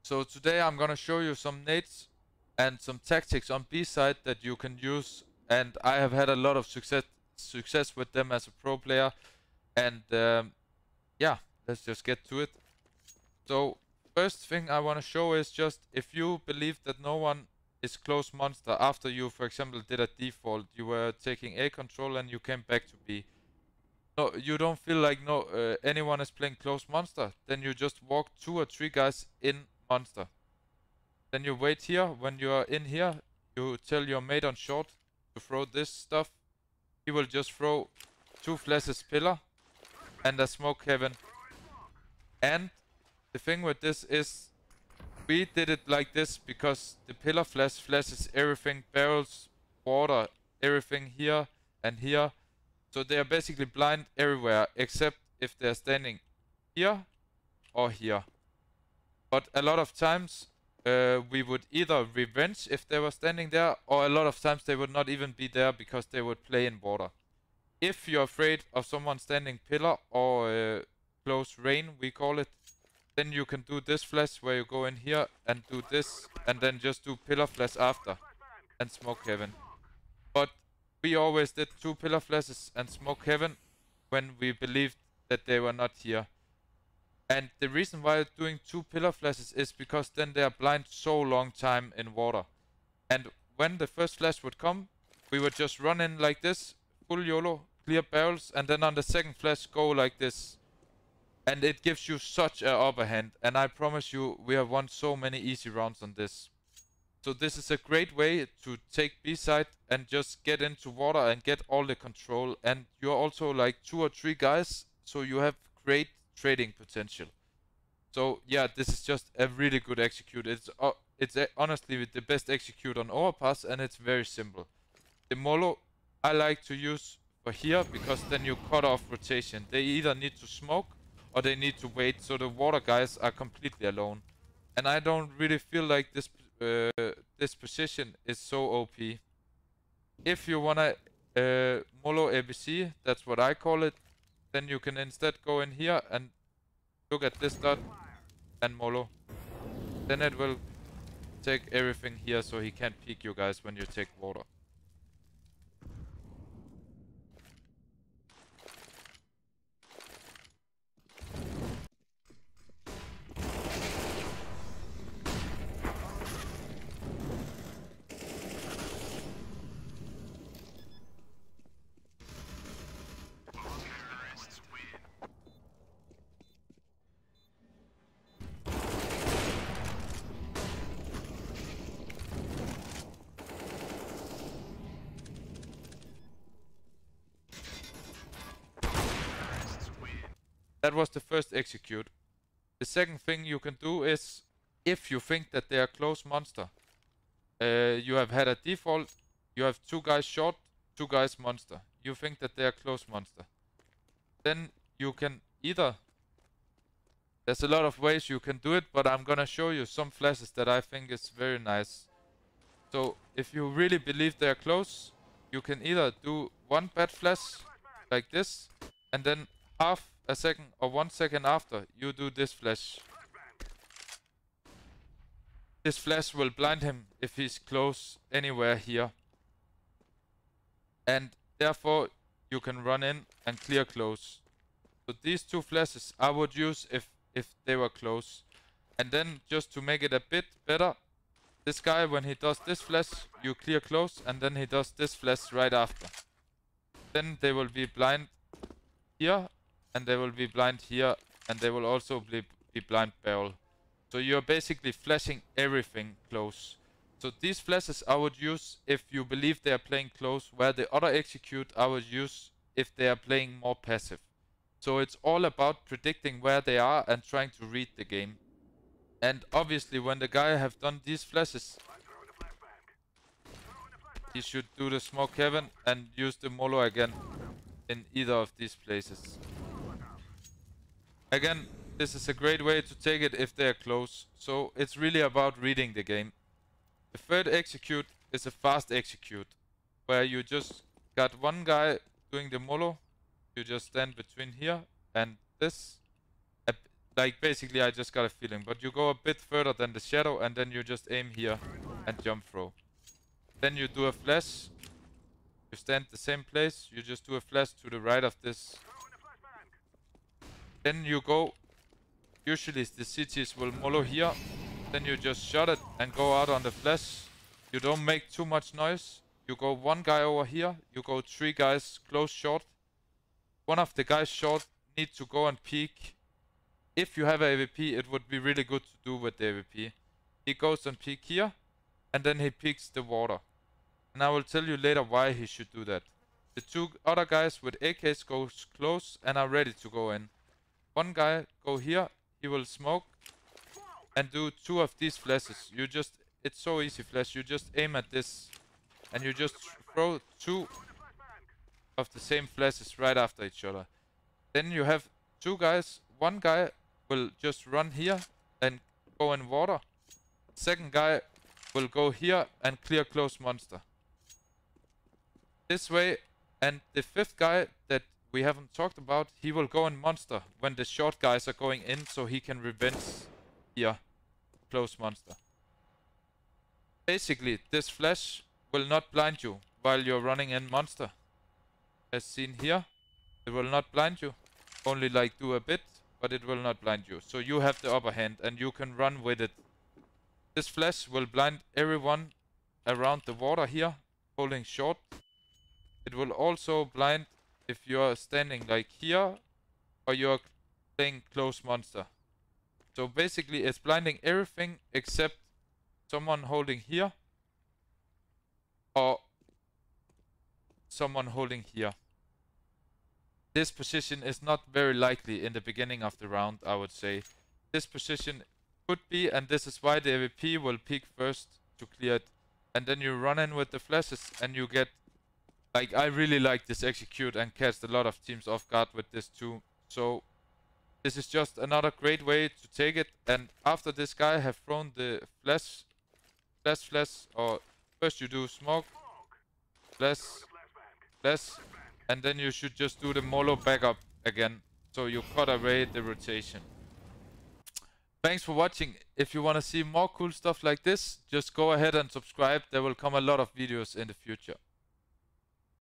So today I'm gonna show you some nades and some tactics on B side that you can use, and I have had a lot of success with them as a pro player. And yeah, let's just get to it. So first thing I want to show is just if you believe that no one is close monster after you, for example, did a default, you were taking A control and you came back to B. No, you don't feel like anyone is playing close monster, then you just walk 2 or 3 guys in monster. Then you wait here. When you are in here, you tell your mate on short to throw this stuff. He will just throw 2 flashes pillar and a smoke heaven. And the thing with this is we did it like this because the pillar flashes everything, barrels, water, everything here and here. So they are basically blind everywhere except if they're standing here or here. But a lot of times we would either revenge if they were standing there, or a lot of times they would not even be there because they would play in water. If you're afraid of someone standing pillar or close rain, we call it, then you can do this flash where you go in here and do this and then just do pillar flash after and smoke heaven. But we always did 2 pillar flashes and smoke heaven when we believed that they were not here. And the reason why doing 2 pillar flashes is because then they are blind so long time in water. And when the first flash would come, we would just run in like this, full YOLO, clear barrels, and then on the second flash go like this. And it gives you such a upper hand, and I promise you we have won so many easy rounds on this. So this is a great way to take B side and just get into water and get all the control. And you're also like 2 or 3 guys, so you have great trading potential. So yeah, this is just a really good execute. It's honestly the best execute on Overpass, and it's very simple. The Molo I like to use for here because then you cut off rotation. They either need to smoke or they need to wait, so the water guys are completely alone. And I don't really feel like this position is so OP. If you wanna Molo ABC, that's what I call it, then you can instead go in here and look at this dot and Molo. Then it will take everything here so he can't peek you guys when you take water. That was the first execute. The second thing you can do is, if you think that they are close monster, you have had a default, you have 2 guys short, 2 guys monster. You think that they are close monster. Then you can either, there's a lot of ways you can do it, but I'm gonna show you some flashes that I think is very nice. So if you really believe they are close, you can either do 1 bad flash like this, and then half a second or 1 second after you do this flash. This flash will blind him if he's close anywhere here. And therefore you can run in and clear close. So these 2 flashes I would use if they were close. And then just to make it a bit better, this guy, when he does this flash, you clear close, and then he does this flash right after. Then they will be blind here, and they will be blind here, and they will also be blind barrel. So you're basically flashing everything close. So these flashes I would use if you believe they are playing close, where the other execute I would use if they are playing more passive. So it's all about predicting where they are and trying to read the game. And obviously when the guy have done these flashes, he should do the smoke heaven and use the Molo again in either of these places. Again, this is a great way to take it if they are close. So it's really about reading the game. The third execute is a fast execute, where you just got 1 guy doing the Molo. You just stand between here and this. Like, basically, I just got a feeling. But you go a bit further than the shadow, and then you just aim here and jump throw. Then you do a flash. You stand the same place. You just do a flash to the right of this. Then you go. Usually the CTs will mollo here. Then you just shot it and go out on the flash. You don't make too much noise. You go one guy over here. You go 3 guys close short. One of the guys short need to go and peek. If you have a AWP, it would be really good to do with the AWP. He goes and peek here. And then he peeks the water. And I will tell you later why he should do that. The 2 other guys with AKs goes close and are ready to go in. One guy go here. He will smoke and do 2 of these flashes. It's so easy flash. You just aim at this and you just throw 2 of the same flashes right after each other. Then you have 2 guys. One guy will just run here and go in water. Second guy will go here and clear close monster. This way, and the 5th guy that we haven't talked about, he will go in monster when the short guys are going in, so he can revenge here close monster. Basically, this flash will not blind you while you're running in monster. As seen here, it will not blind you. Only like do a bit, but it will not blind you. So you have the upper hand and you can run with it. This flash will blind everyone around the water here, holding short. It will also blind if you're standing like here or you're playing close monster. So basically it's blinding everything except someone holding here or someone holding here. This position is not very likely in the beginning of the round, I would say. This position could be, and this is why the AWP will peek first to clear it. And then you run in with the flashes and you get... Like, I really like this execute and catch a lot of teams off guard with this too. So, this is just another great way to take it. And after this guy have thrown the flash, or first you do smoke, flash, and then you should just do the mollo backup again. So you cut away the rotation. Thanks for watching. If you want to see more cool stuff like this, just go ahead and subscribe. There will come a lot of videos in the future.